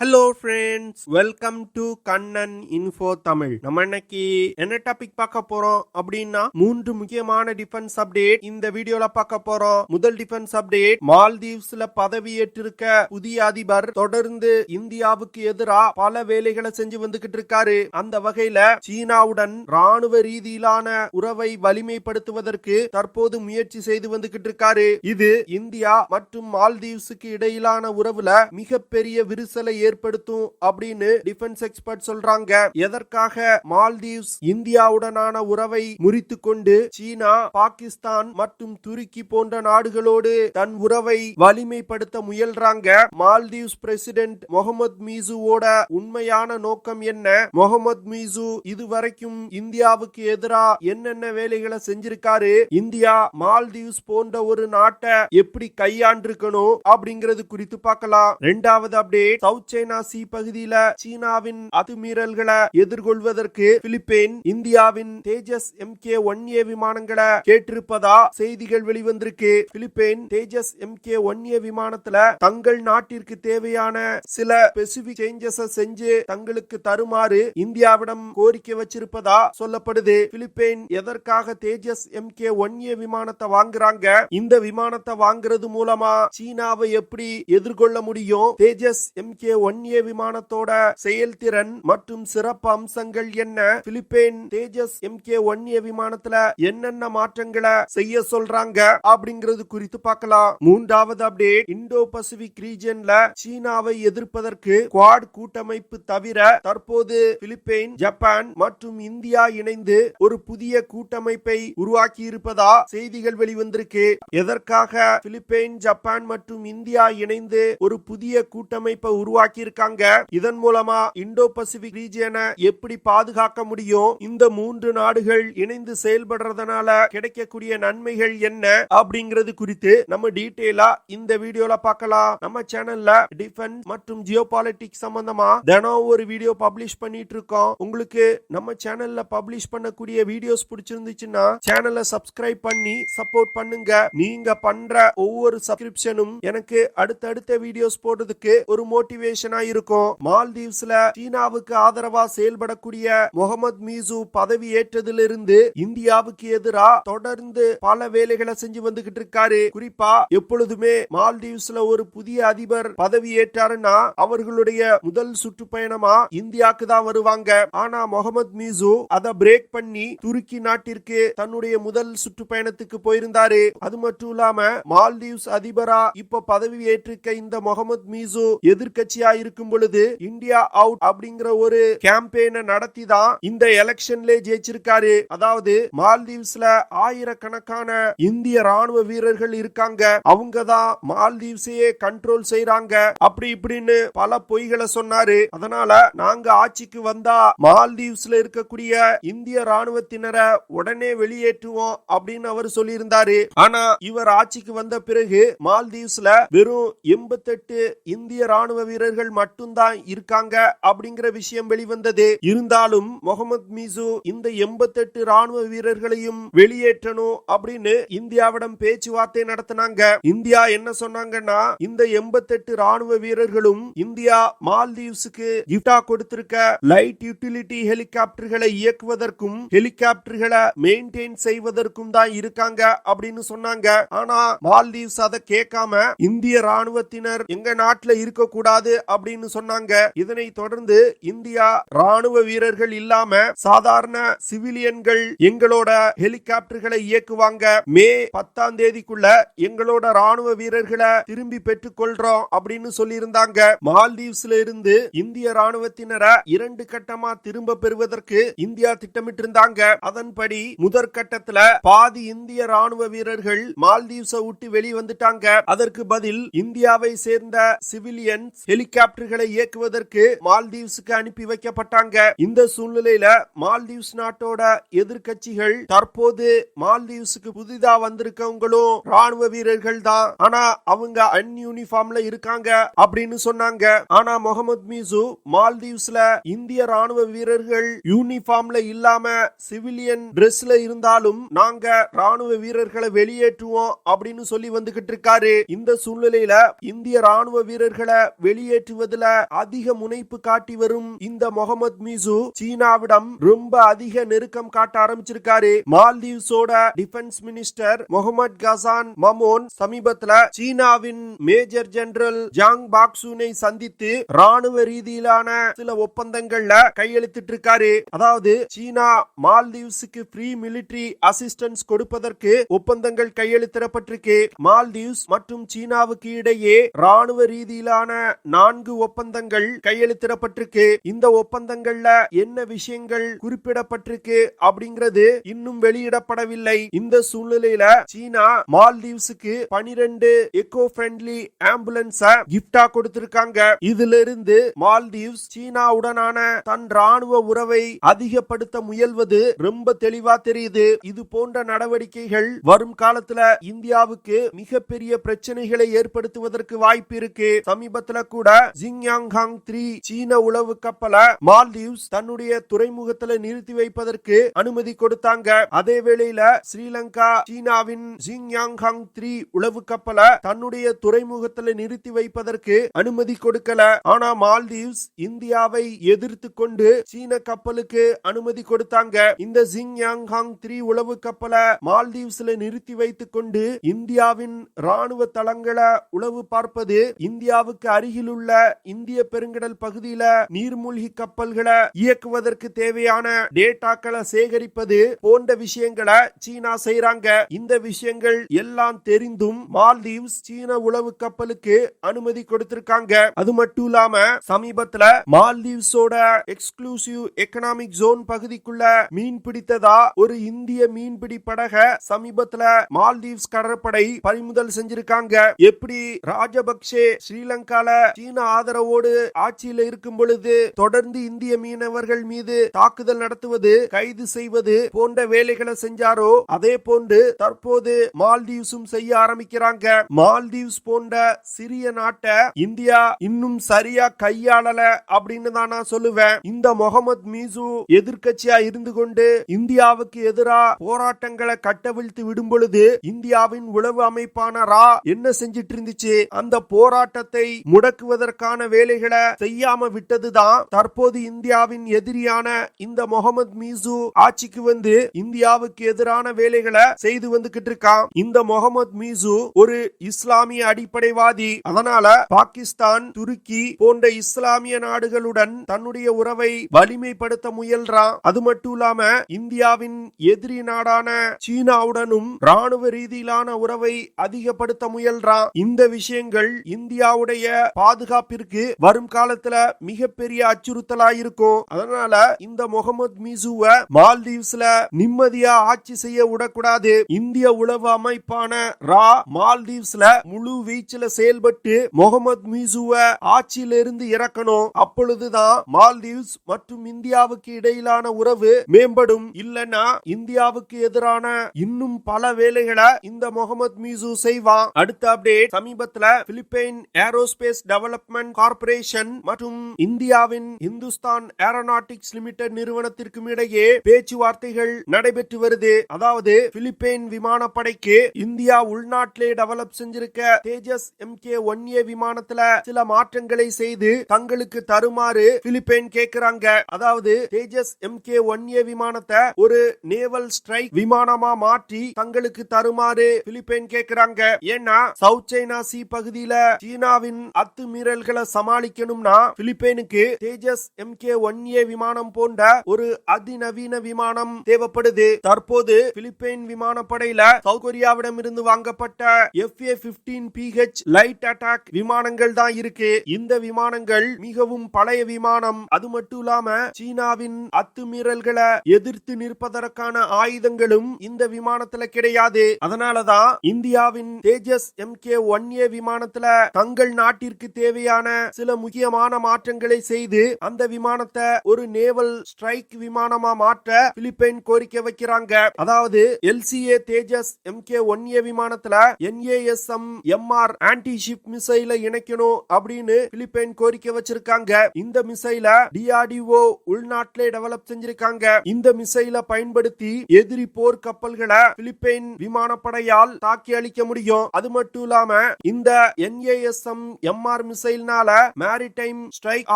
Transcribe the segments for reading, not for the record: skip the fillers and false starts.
Hello friends, welcome to Kannan info Tamil. நம்ம இன்னைக்கு என்ன டாபிக் பார்க்க போறோம் அப்படின்னா 3 முக்கியமான டிஃபென்ஸ் அப்டேட் இந்த வீடியோல பார்க்க போறோம். முதல் டிஃபென்ஸ் அப்டேட், மால்தீவ்ஸ்ல பதவியேற்றிருக்க புதிய அதிபர் தொடர்ந்து இந்தியாவுக்கு எதிராக பல வேலைகளை செஞ்சு வந்துகிட்டு இருக்காரு. அந்த வகையில சீனாவுடன் ராணுவ ரீதியிலான உறவை வலிமைப்படுத்துவதற்கு தற்போது முயற்சி செய்து வந்துகிட்டு இருக்காரு. இது இந்தியா மற்றும் மால்தீவ்ஸுக்கு இடையிலான உறவுல மிகப்பெரிய விரிசலை ஏற்படுத்தும் அப்படின்னு டிஃபென்ஸ் எக்ஸ்பர்ட் சொல்றாங்க. எதற்காக மால்தீவ்ஸ் இந்தியாவுடனான உறவை முறித்து கொண்டு சீனா, பாகிஸ்தான் மற்றும் துருக்கி போன்ற நாடுகளோடு தன் உறவை வலிமைப்படுத்த முயல்றாங்க? மால்தீவ்ஸ் பிரசிடென்ட் முகமது மீசுவோட உண்மையான நோக்கம் என்ன? முகமது மீசு இதுவரைக்கும் இந்தியாவுக்கு எதிராக என்னென்ன வேலைகளை செஞ்சிருக்காரு? இந்தியா மால்தீவ்ஸ் போன்ற ஒரு நாட்டை எப்படி கையாண்டிருக்கணும் அப்படிங்கிறது குறித்து பார்க்கலாம். இரண்டாவது அப்டேட், சவுத் சைனா சி பகுதியில சீனாவின் அத்துமீறல்களை எதிர்கொள்வதற்கு பிலிப்பைன் இந்தியாவின் தேஜஸ் MK-1A விமானங்களை கேட்டிருப்பதா செய்திகள் வெளிவந்திருக்கு. பிலிப்பைன் தேஜஸ் MK-1A விமானத்துல தங்கள் நாட்டிற்கு தேவையான சில ஸ்பெசிபிக் சேஞ்சஸ் செஞ்சு தங்களுக்கு தருமாறு இந்தியாவிடம் கோரிக்கை வச்சிருப்பதா சொல்லப்படுது. பிலிப்பைன் எதற்காக தேஜஸ் MK-1A விமானத்தை வாங்குறாங்க? இந்த விமானத்தை வாங்குறது மூலமா சீனாவை எப்படி எதிர்கொள்ள முடியும்? தேஜஸ் MK-1A விமானத்தோட செயல்திறன் மற்றும் சிறப்பு அம்சங்கள் என்ன? பிலிப்பைன் தேஜஸ் MK-1A விமானத்துல என்னென்ன மாற்றங்களை செய்ய சொல்றாங்க அப்படிங்கிறது குறித்து பார்க்கலாம். மூன்றாவது அப்டேட், இந்தோ பசிபிக் ரீஜன்ல சீனாவை எதிர்ப்பதற்கு குவாட் கூட்டமைப்பு தவிர தற்போது பிலிப்பைன், ஜப்பான் மற்றும் இந்தியா இணைந்து ஒரு புதிய கூட்டமைப்பை உருவாக்கி இருப்பதா செய்திகள் வெளிவந்திருக்கு. எதற்காக பிலிப்பைன், ஜப்பான் மற்றும் இந்தியா இணைந்து ஒரு புதிய கூட்டமைப்பை உருவாக்கி இருக்காங்க? இதன் மூலமா இந்தோ பசிபிக் ரீஜியனை எப்படி பாதுகாக்க முடியும்? இந்த 3 நாடுகள் இணைந்து செயல்படுறதுனால கிடைக்கக்கூடிய நன்மைகள் என்ன அப்படிங்கிறது குறித்து நம்ம டீடைலா இந்த வீடியோல பார்க்கலாம். நம்ம சேனல்ல டிஃபென்ஸ் மற்றும் ஜியோபாலிட்டிக்ஸ் சம்பந்தமா தினம் ஒரு வீடியோ பப்ளிஷ் பண்ணிட்டு இருக்கோம். உங்களுக்கு நம்ம சேனல்ல பப்ளிஷ் பண்ணக்கூடிய வீடியோஸ் பிடிச்சிருந்துச்சுன்னா சேனலை சப்ஸ்கிரைப் பண்ணி சப்போர்ட் பண்ணுங்க. நீங்க பண்ற ஒவ்வொரு சப்ஸ்கிரிப்ஷனும் எனக்கு அடுத்தடுத்த வீடியோஸ் போடுறதுக்கு ஒரு மோட்டிவேஷனா இருக்கும். மால்தீவ்ஸ்ல சீனாவுக்கு ஆதரவா செயல்படக்கூடிய முகமது மீசு பதவி ஏற்றதிலிருந்து இந்தியாவுக்கு எதிராக தொடர்ந்து பல வேலைகளை செஞ்சு வந்துகிட்டு இருக்காரு. குறிப்பா எப்பொழுதுமே மால்தீவ்ஸ்ல ஒரு புதிய அதிபர் பதவி ஏற்றாருன்னா அவர்களுடைய முதல் சுற்றுப்பயணமா இந்தியாவுக்கு தான் வருவாங்க. ஆனா முகமது மீசு அதை பிரேக் பண்ணி துருக்கி நாட்டிற்கு தன்னுடைய முதல் சுற்றுப்பயணத்துக்கு போயிருந்தாரு. அது மட்டும் இல்லாம மால்தீவ்ஸ் அதிபரா இப்ப பதவி ஏற்றிருக்க இந்த முகமது மீசு எதிர்க்கட்சியா இருக்கும் பொழுது இந்தியா அவுட் அப்படிங்கிற ஒரு கேம்பெயினை நடத்தி தான் இந்த எலெக்ஷன்ல ஜெயிச்சிருக்காரு. அதாவது மால்தீவ்ஸ்ல ஆயிரக்கணக்கான இந்திய ராணுவ வீரர்கள் இருக்காங்க. அவங்க தான் மால்தீவ்ஸையே கண்ட்ரோல் செய்யறாங்க அப்படி இப்படின்னு பல பொய்களை சொன்னாரு. அதனால நாங்க ஆட்சிக்கு வந்தா மால்தீவ்ஸ்ல இருக்கக்கூடிய இந்திய ராணுவத்தினரை உடனே வெளியேற்றுவோம் அப்படின்னு அவர் சொல்லியிருந்தாரு. ஆனா இவர் ஆட்சிக்கு வந்த பிறகு மால்தீவ்ஸ்ல வெறும் 88 இந்திய ராணுவ வீரர்கள் மட்டும்தான் இருக்காங்க அப்படிங்கிற விஷயம் வெளிவந்தது. இருந்தாலும் முகமது மீசு இந்த 88 ராணுவ வீரர்களையும் வெளியேற்றணும் அப்படின்னு இந்தியாவிடம் பேச்சுவார்த்தை நடத்தினாங்க. இந்தியா என்ன சொன்னாங்கன்னா, இந்த 88 ராணுவ வீரர்களும் இந்தியா மால்தீவ்ஸுக்கு கிஃப்டா கொடுத்திருக்க லைட் யூட்டிலிட்டி ஹெலிகாப்டர்களை இயக்குவதற்கும் ஹெலிகாப்டர்களை மெயின்டைன் செய்வதற்கும் தான் இருக்காங்க அப்படின்னு சொன்னாங்க. ஆனா மால்தீவ்ஸ் அதை கேட்காம இந்திய ராணுவத்தினர் எங்க நாட்டுல இருக்க கூடாது அப்படின்னு சொன்னாங்க. இதனை தொடர்ந்து இந்தியா ராணுவ வீரர்கள் இல்லாம சாதாரண சிவிலியன்கள் எங்களோட ஹெலிகாப்டர்களை இயக்குவாங்க. மே 10ஆம் தேதிக்குள்ள எங்களோட ராணுவ வீரர்களை திரும்பி பெற்றுக் கொள்றோம் அப்படின்னு சொல்லியிருந்தாங்க. மால்தீவ்ஸ்ல இருந்து இந்திய ராணுவத்தினரை 2 கட்டமா திரும்ப பெறுவதற்கு இந்தியா திட்டமிட்டு இருந்தாங்க. அதன்படி முதற்கட்டத்துல பாதி இந்திய ராணுவ வீரர்கள் மால்தீவ்ஸை விட்டு வெளிவந்துட்டாங்க. அதற்கு பதில் இந்தியாவை சேர்ந்த சிவிலியன்ஸ் ஹெலிகாப்டர்களை இயக்குவதற்கு மால்தீவ்ஸுக்கு அனுப்பி வைக்கப்பட்டாங்க. இந்த சூழ்நிலையில மால்தீவ்ஸ் நாட்டோட எதிர்க்கட்சிகள் தற்போது மால்தீவ்ஸுக்கு புதிதா வந்திருக்கவங்களும் ராணுவ வீரர்கள் தான், ஆனா அவங்க அன்யூனிஃபார்ம்ல இருக்காங்க அப்படின்னு சொன்னாங்க. ஆனா முகமது மீசு மால்தீவ்ஸ்ல இந்திய ராணுவ வீரர்கள் யூனிஃபார்ம்ல இல்லாம சிவிலியன் டிரெஸ்ல இருந்தாலும் நாங்க ராணுவ வீரர்களை வெளியேற்றுவோம் அப்படின்னு சொல்லி வந்துகிட்டு இருக்காரு. இந்த சூழ்நிலையில இந்திய ராணுவ வீரர்களை வெளியேற்று காப்பாற்றுவதில் அதிக முனைப்பு காட்டி வரும் இந்த முகமது மீசு சீனாவிடம் ரொம்ப அதிக நெருக்கம் காட்ட ஆரம்பிச்சிருக்காரு. மால்தீவ்ஸோட டிஃபென்ஸ் மினிஸ்டர் முகமது கசான் மமோன் சமீபத்துல சீனாவின் மேஜர் ஜெனரல் ஜாங் பாக்சூனை சந்தித்து ராணுவ ரீதியிலான சில ஒப்பந்தங்கள்ல கையெழுத்திட்டு இருக்காரு. அதாவது சீனா மால்தீவ்ஸுக்கு ஃப்ரீ மிலிட்டரி அசிஸ்டன்ஸ் கொடுப்பதற்கு ஒப்பந்தங்கள் கையெழுத்திடப்பட்டிருக்கு. மால்தீவ்ஸ் மற்றும் சீனாவுக்கு இடையே ராணுவ ரீதியிலான 4 ஒப்பந்தங்கள் கையெழுத்திடப்பட்டிருக்கு. இந்த ஒப்பந்தங்கள்ல என்ன விஷயங்கள் குறிப்பிடப்பட்டிருக்கு அப்படிங்கிறது இன்னும் வெளியிடப்படவில்லை. இந்த சூழ்நிலையில சீனா மால்தீவ்ஸுக்கு 12 எக்கோ ஃப்ரெண்ட்லி ஆம்புலன்ஸ் கிஃப்டா கொடுத்திருக்காங்க. இதிலிருந்து மால்தீவ்ஸ் சீனாவுடனான தன் ராணுவ உறவை அதிகப்படுத்த முயல்வது ரொம்ப தெளிவா தெரியுது. இது போன்ற நடவடிக்கைகள் வரும் காலத்துல இந்தியாவுக்கு மிகப்பெரிய பிரச்சனைகளை ஏற்படுத்துவதற்கு வாய்ப்பு இருக்கு. சமீபத்துல கூட ஜிங்யாங்ஹாங் 3 சீன உளவு கப்பலை மால்தீவ்ஸ் தன்னுடைய துறைமுகத்துல நிறுத்தி வைப்பதற்கு அனுமதி கொடுத்தாங்க. அதே வேளையில ஸ்ரீலங்கா சீனாவின் ஜிங்யாங்ஹாங் 3 உளவு கப்பலை தன்னுடைய துறைமுகத்துல நிறுத்தி வைப்பதற்கு அனுமதி கொடுக்கல. ஆனா மால்தீவ்ஸ் இந்தியாவை எதிர்த்து கொண்டு சீன கப்பலுக்கு அனுமதி கொடுத்தாங்க. இந்த ஜிங்யாங்ஹாங் 3 உளவு கப்பலை மால்தீவ்ஸ்ல நிறுத்தி வைத்துக் கொண்டு இந்தியாவின் ராணுவ தளங்களை உளவு பார்ப்பது, இந்தியாவுக்கு அருகில் உள்ள இந்திய பெருங்கடல் பகுதியில நீர்மூழ்கி கப்பல்களை இயக்குவதற்கு தேவையான டேட்டாக்களை சேகரிப்பது போன்ற விஷயங்களை சீனா செய்றாங்க. இந்த விஷயங்கள் எல்லாம் தெரிந்தும் மால்தீவ்ஸ் சீன உளவு கப்பலுக்கு அனுமதி கொடுத்திருக்காங்க. அது மட்டும் இல்லாம சமீபத்துல மால்தீவ்ஸோட எக்ஸ்க்ளூசிவ் எக்கனாமிக் ஜோன் பகுதிக்குள்ள மீன் பிடித்ததா ஒரு இந்திய மீன்பிடி படக சமீபத்துல மால்தீவ்ஸ் கடற்படை பறிமுதல் செஞ்சிருக்காங்க. எப்படி ராஜபக்சே ஸ்ரீலங்கால சீன ஆதரவோடு ஆட்சியில் இருக்கும் பொழுது தொடர்ந்து இந்திய மீனவர்கள் மீது தாக்குதல் நடத்துவது, கைது செய்வது போன்ற வேலைகளை செஞ்சாரோ அதே போன்று தற்போது மால்தீவ்ஸும் செய்ய ஆரம்பிக்கிறாங்க. மால்தீவ்ஸ் போன்ற சிறிய நாட்டை இந்தியா இன்னும் சரியா கையாளல அப்படின்னு தான் நான் சொல்லுவேன். இந்த முகமது மீசு எதிர்க்கட்சியா இருந்து கொண்டு இந்தியாவுக்கு எதிராக போராட்டங்களை கட்டவிழ்த்து விடும் பொழுது இந்தியாவின் உளவு அமைப்பான ரா என்ன செஞ்சிட்டு இருந்துச்சு? அந்த போராட்டத்தை முடக்குவதற்கான வேலைகளை செய்யாம விட்டதுதான் தற்போது இந்தியாவின் எதிரியான இந்த முகமது மீசு ஆட்சிக்கு வந்து இந்தியாவுக்கு எதிரான வேலைகளை செய்து வந்துகிட்டு இருக்கான். இந்த முகமது மீசு ஒரு இஸ்லாமிய அடிப்படைவாதி. அதனால பாகிஸ்தான், துருக்கி போன்ற இஸ்லாமிய நாடுகளுடன் தன்னுடைய உறவை வலிமைப்படுத்த முயல்றான். அது மட்டும் இல்லாம இந்தியாவின் எதிரி நாடான சீனாவுடனும் ராணுவ ரீதியிலான உறவை அதிகப்படுத்த முயல்றான். இந்த விஷயங்கள் இந்தியாவுடைய பாதுகாப்பிற்கு வரும் காலத்துல மிகப்பெரிய அச்சுறுத்தலா இருக்கும். அதனால இந்த முகமது மீசுவை மால்தீவ்ஸ்ல நிம்மதியா ஆட்சி செய்ய விடக்கூடாது. இந்திய உளவு அமைப்பான ரா மால்தீவ்ஸ்ல முழு வீச்சில செயல்பட்டு முகமது மீசுவை ஆட்சியிலிருந்து இறக்கணும். அப்பொழுதுதான் மால்தீவ்ஸ் மற்றும் இந்தியாவுக்கு இடையிலான உறவு மேம்படும். இல்லனா இந்தியாவுக்கு எதிரான இன்னும் பல வேலைகளை இந்த முகமது மீசு செய்வான். அடுத்த அப்டேட், சமீபத்துல பிலிப்பைன் ஏரோஸ்பேஸ் டெவலப்மெண்ட் கார்ப்பரேஷன் மற்றும் இந்தியாவின் இந்துஸ்தான் ஏரோநாட்டிக்ஸ் லிமிடெட் நிறுவனத்திற்கும் இடையே பேச்சுவார்த்தைகள் நடைபெற்று வருது. அதாவது பிலிப்பைன் விமானப்படைக்கு இந்தியா உள்நாட்டிலே டெவலப் செஞ்சிருக்க தேஜஸ் MK-1A விமானத்துல சில மாற்றங்களை செய்து தங்களுக்கு தருமாறு பிலிப்பைன் கேக்குறாங்க. அதாவது தேஜஸ் MK-1A விமானத்தை ஒரு நேவல் ஸ்ட்ரைக் விமானமா மாற்றி தங்களுக்கு தருமாறு பிலிப்பைன் கேக்குறாங்க. ஏன்னா சவுத் சைனா சி பகுதியில சீனாவின் அத்துமீறல்களை சமாளிக்கணும்னா பிலிப்பைனுக்கு தேஜஸ் MK-1A விமானம் போன்ற ஒரு அதிநவீன விமானம் தேவைப்படுது. தற்போது பிலிப்பைன் விமானப்படையில சவுத் கொரியாவிடம் இருந்து வாங்கப்பட்ட FA-15PH லைட் அட்டாக் விமானங்கள் தான் இருக்கு. இந்த விமானங்கள் மிகவும் பழைய விமானம். அது மட்டும் இல்லாம சீனாவின் அத்துமீறல்களை எதிர்த்து நிற்பதற்கான ஆயுதங்களும் இந்த விமானத்துல கிடையாது. அதனாலதான் இந்தியாவின் தேஜஸ் MK-1A விமானத்துல தங்கள் நாட்டிற்கு தேவையான சில முக்கியமான மாற்றங்களை செய்து அந்த விமானத்தை ஒரு நேவல் ஸ்ட்ரைக் விமானமா மாற்ற பிலிப்பைன் கோரிக்கை வைக்கிறாங்க. அதாவது LCA தேஜஸ் MK-1A விமானத்துல NASM MR ஆன்டி ஷிப் மிசைல இணைக்கணும் அப்படின்னு பிலிப்பைன் கோரிக்கை வச்சிருக்காங்க. இந்த மிசைல DRDO உள்நாட்டிலே டெவலப் செஞ்சிருக்காங்க. இந்த மிசைல பயன்படுத்தி எதிரி போர் கப்பல்களை பிலிப்பைன் விமானப்படையால் தாக்கி அளிக்க முடியும். அது மட்டும் இல்லாம இந்த NASM MR மிசைல் மிசைல்னால மேரிடைம் ஸ்ட்ரைக்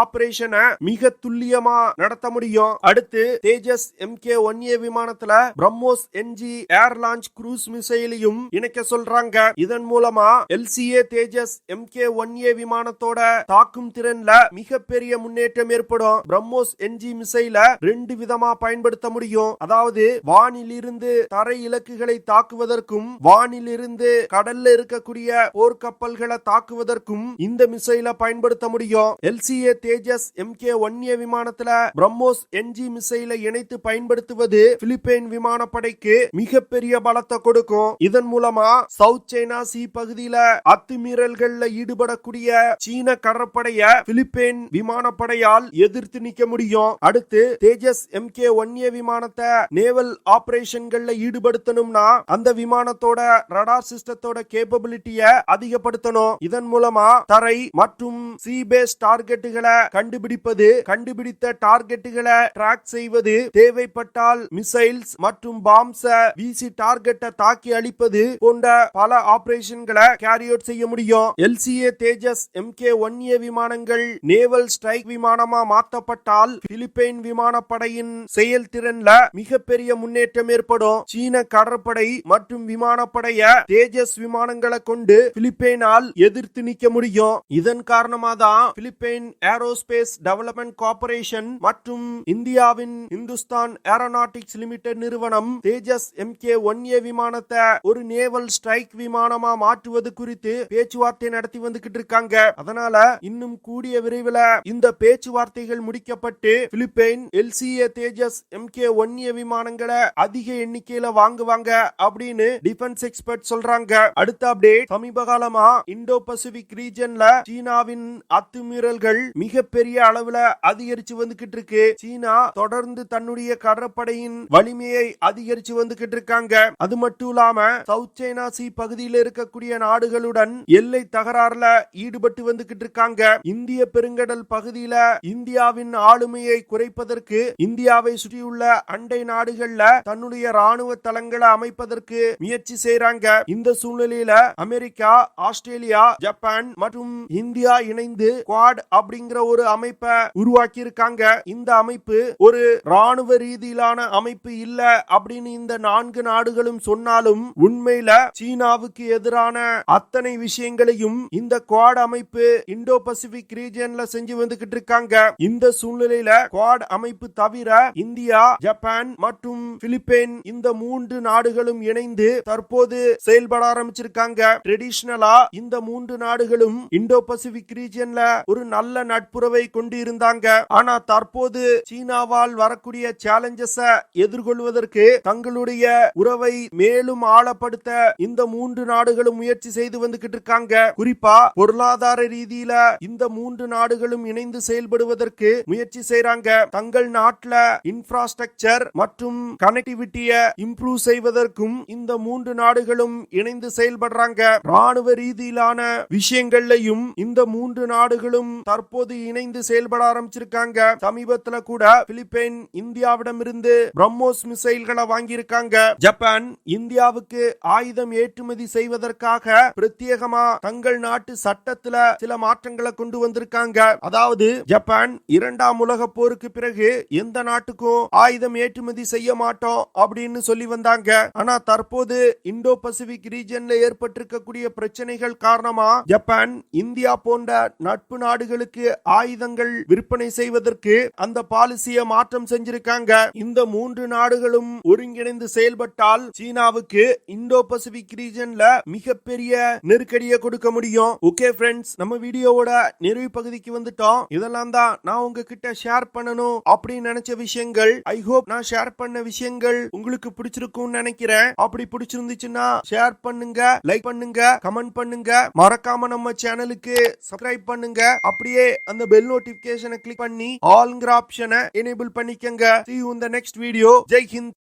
ஆபரேஷனை மிக துல்லியமா நடத்த முடியும். அடுத்து தேஜஸ் MK-1A விமானத்துல BrahMos NG air launch cruise மிசைலையும் இணைக்க சொல்றாங்க. இதன் மூலமா LCA தேஜஸ் MK-1A விமானத்தோட தாக்கும் திறன்ல மிகப்பெரிய முன்னேற்றம் ஏற்படும். பிரம்மோஸ் NG மிசைல 2 விதமா பயன்படுத்த முடியும். அதாவது வானில் இருந்து தரை இலக்குகளை தாக்குவதற்கும் வானில் இருந்து கடல்ல இருக்கக்கூடிய போர்க்கப்பல்களை தாக்குவதற்கும் இந்த மிசைலை பயன்படுத்த முடியும். LCA தேஜஸ் MK-1A விமானத்துல பிரம்மோஸ் NG மிசைலை இணைத்து பயன்படுத்துவது பிலிப்பைன் விமானப்படைக்கு மிகப்பெரிய பலத்தை கொடுக்கும். இதன் மூலமா சவுத் சைனா சி பகுதியில அத்துமீறல்கள்ல ஈடுபடக்கூடிய சீன கடற்படைய பிலிப்பைன் விமானப்படையால் எதிர்த்து நிக்க முடியும். அடுத்து தேஜஸ் MK-1A விமானத்தை நேவல் ஆபரேஷன்கள்ல ஈடுபடுத்தணும்னா அந்த விமானத்தோட ரடார் சிஸ்டத்தோட கேப்பபிலிட்டிய அதிகப்படுத்தணும். இதன் மூலமா தரை மற்றும் சி பேஸ் டார்கெட்டுகளை கண்டுபிடிப்பது, கண்டுபிடித்த டார்கெட்டுகளை ட்ராக் செய்வது, தேவைப்பட்டால் மிசைல்ஸ் மற்றும் பாம்ஸ் வீசி டார்கெட்டை தாக்கி அழிப்பது போன்ற பல ஆபரேஷன்களை கேரி அவுட் செய்ய முடியும். LCA தேஜஸ் MK-1A விமானங்கள் நேவல் ஸ்ட்ரைக் விமானமா மாற்றப்பட்டால் பிலிப்பைன் விமானப்படையின் செயல்திறன்ல மிகப்பெரிய முன்னேற்றம் ஏற்படும். சீன கடற்படை மற்றும் விமானப்படைய தேஜஸ் விமானங்களை கொண்டு பிலிப்பைனால் எதிர்த்து நிக்க முடியும். இதன் காரணமாக தான் பிலிப்பைன் ஏரோஸ்பேஸ் டெவலப்மெண்ட் கார்ப்பரேஷன் மற்றும் இந்தியாவின் இந்துஸ்தான் ஏரோநாட்டிக்ஸ் லிமிடெட் நிறுவனம் தேஜஸ் MK-1A விமானத்தை ஒரு நேவல் ஸ்ட்ரைக் விமானமா மாற்றுவது குறித்து பேச்சுவார்த்தை நடத்தி வந்துகிட்டு இருக்காங்க. அதனால இன்னும் கூடிய விரைவில் இந்த பேச்சுவார்த்தைகள் முடிக்கப்பட்டு பிலிப்பைன் LCA தேஜஸ் MK-1A விமானங்களை அதிக எண்ணிக்கையில வாங்குவாங்க அப்படின்னு டிஃபென்ஸ் எக்ஸ்பர்ட் சொல்றாங்க. அடுத்த அப்டேட், சமீப காலமா இந்தோ பசிபிக் ரீஜன்ல சீனாவின் அத்துமீறல்கள் மிகப்பெரிய அளவுல அதிகரிச்சு வந்துகிட்டு இருக்கு. சீனா தொடர்ந்து தன்னுடைய கடற்படையின் வலிமையை அதிகரிச்சு வந்துகிட்டு இருக்காங்க. அது மட்டும் இல்லாம சவுத் சைனா சி பகுதியில் இருக்கக்கூடிய நாடுகளுடன் எல்லை தகராறுல ஈடுபட்டு வந்துகிட்டு இருக்காங்க. இந்திய பெருங்கடல் பகுதியில இந்தியாவின் ஆளுமையை குறைப்பதற்கு இந்தியாவை சுற்றியுள்ள அண்டை நாடுகள்ல தன்னுடைய ராணுவ தளங்களை அமைப்பதற்கு முயற்சி செய்றாங்க. இந்த சூழ்நிலையில அமெரிக்கா, ஆஸ்திரேலியா, ஜப்பான் மற்றும் இந்தியா இணைந்து குவாட் அப்படிங்கிற ஒரு அமைப்பை உருவாக்கி இருக்காங்க. இந்த அமைப்பு ஒரு ராணுவ ரீதியிலான அமைப்பு இல்ல அப்படின்னு இந்த 4 நாடுகளும் சொன்னாலும் உண்மையில சீனாவுக்கு எதிரான அத்தனை விஷயங்களையும் இந்த குவாட் அமைப்பு இந்தோ பசிபிக் ரீஜன்ல செஞ்சு வந்துகிட்டு இருக்காங்க. இந்த சூழ்நிலையில குவாட் அமைப்பு தவிர இந்தியா, ஜப்பான் மற்றும் பிலிப்பைன் இந்த 3 நாடுகளும் இணைந்து தற்போது செயல்பட ஆரம்பிச்சிருக்காங்க. ட்ரெடிஷனலா இந்த 3 நாடுகளும் இந்தோ பசிபிக் ரீஜன்ல ஒரு நல்ல நட்புறவை கொண்டு இருந்தாங்க. ஆனா தற்போது சீனாவால் வரக்கூடிய சேலஞ்சஸ எதிர்கொள்வதற்கு தங்களுடைய உறவை மேலும் ஆழப்படுத்த இந்த 3 நாடுகளும் முயற்சி செய்து வந்துகிட்டு இருக்காங்க. குறிப்பா பொருளாதார ரீதியில இந்த 3 நாடுகளும் இணைந்து செயல்படுவதற்கு முயற்சி செய்றாங்க. தங்கள் நாட்டுல இன்ஃப்ராஸ்ட்ரக்சர் மற்றும் கனெக்டிவிட்டிய இம்ப்ரூவ் செய்வதற்கும் இந்த 3 நாடுகளும் இணைந்து செயல்படுறாங்க. ராணுவ ரீதியிலான விஷயங்கள்லையும் இந்த 3 நாடுகளும் தற்போது இணைந்து செயல்பட ஆரம்பிச்சிருக்காங்க. சமீபத்துல கூட பிலிப்பைன் இந்தியாவிடமிருந்து பிரம்மோஸ் மிசைல்களை வாங்கியிருக்காங்க. ஜப்பான் இந்தியாவுக்கு ஆயுதம் ஏற்றுமதி செய்வதற்காக பிரத்யேகமா தங்கள் நாட்டு சட்டத்துல சில மாற்றங்களை கொண்டு வந்திருக்காங்க. அதாவது ஜப்பான் 2ஆம் உலக போருக்கு பிறகு எந்த நாட்டுக்கும் ஆயுதம் ஏற்றுமதி செய்ய மாட்டோம் அப்படின்னு சொல்லி வந்தாங்க. ஆனா தற்போது இந்தோ பசிபிக் ரீஜன்ல ஏற்பட்டிருக்கக்கூடிய பிரச்சனைகள் காரணமா ஜப்பான், இந்தியா போன்ற நட்பு நாடுகளுக்கு ஆயுதங்கள் விற்பனை செய்வதற்கு அந்த பாலிசியை மாற்றம் செஞ்சிருக்காங்க. இந்த 3 நாடுகளும் ஒருங்கிணைந்து செயல்பட்டால் சீனாவுக்கு இந்தோ பசிபிக் ரீஜன்ல மிகப்பெரிய நெருக்கடியை கொடுக்க முடியும். ஓகே ஃப்ரெண்ட்ஸ், நம்ம வீடியோவோட நிறைவு பகுதிக்கு வந்துட்டோம். இதெல்லாம் தான் நான் உங்ககிட்ட ஷேர் பண்ணணும் அப்படின்னு நினைச்ச விஷயங்கள். ஐ ஹோப் நான் ஷேர் பண்ண விஷயங்கள் உங்களுக்கு பிடிச்சிருக்கும்னு நினைக்கிறேன். அப்படி பிடிச்சிருந்துச்சுன்னா ஷேர் பண்ணுங்க, லைக் பண்ணுங்க, கமெண்ட் பண்ணுங்க. மறக்காம நம்ம சேனலுக்கு சப்ஸ்கிரைப் பண்ணுங்க. அப்படியே அந்த பெல் நோட்டிபிகேஷனை கிளிக் பண்ணி ஆல்ங்கிற ஆப்ஷனை எனேபிள் பண்ணிக்கங்க. See you in the next video. Jai Hind.